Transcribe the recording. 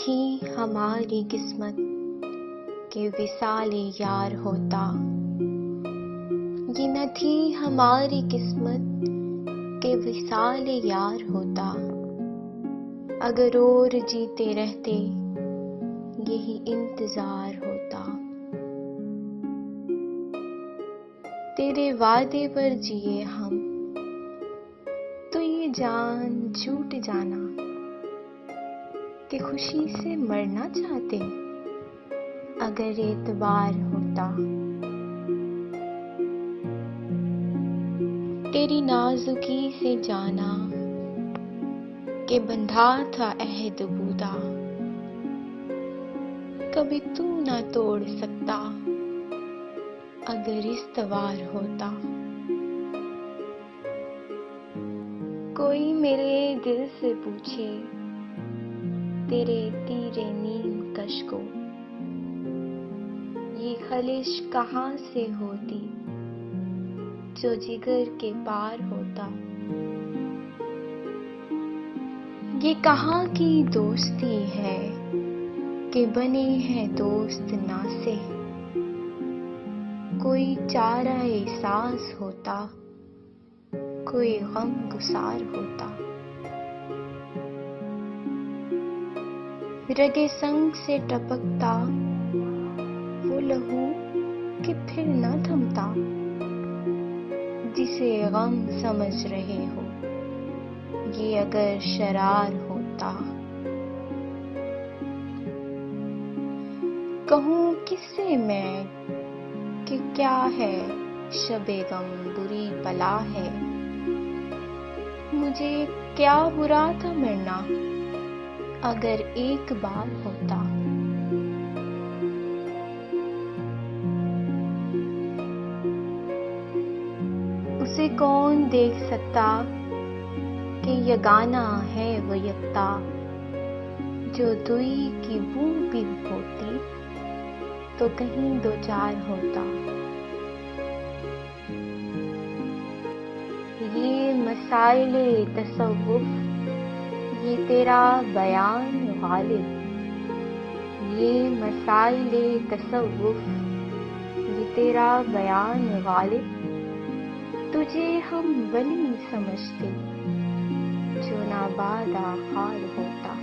थी हमारी किस्मत के विसाले यार होता। ये न थी हमारी किस्मत के विसाले यार होता। अगर और जीते रहते यही इंतजार होता। तेरे वादे पर जिए हम तो ये जान छूट जाना कि खुशी से मरना चाहते अगर एतबार होता। तेरी नाजुकी से जाना कि बंधा था अहद बूदा, कभी तू ना तोड़ सकता अगर इस्तवार होता। कोई मेरे दिल से पूछे तेरे तीरे नीम कश को, ये खलिश कहाँ से होती जो जिगर के पार होता। ये कहाँ की दोस्ती है कि बने हैं दोस्त ना से, कोई चारा एहसास होता कोई गम गुसार होता। रगे संग से टपकता वो लहू कि फिर न थमता, जिसे गम समझ रहे हो ये अगर शरार होता। कहूँ किससे मैं कि क्या है शबे गम बुरी बला है, मुझे क्या बुरा था मरना अगर एक बार होता। उसे कौन देख सकता कि यगाना है वो यकता, जो दुई की बूंद भी होती तो कहीं दो चार होता। ये मसाइले तसव्वुफ ये तेरा बयान गालिब, ये मसाइले तसव्वुफ ये तेरा बयान गालिब, तुझे हम वली समझते जो नाबादा हाल होता।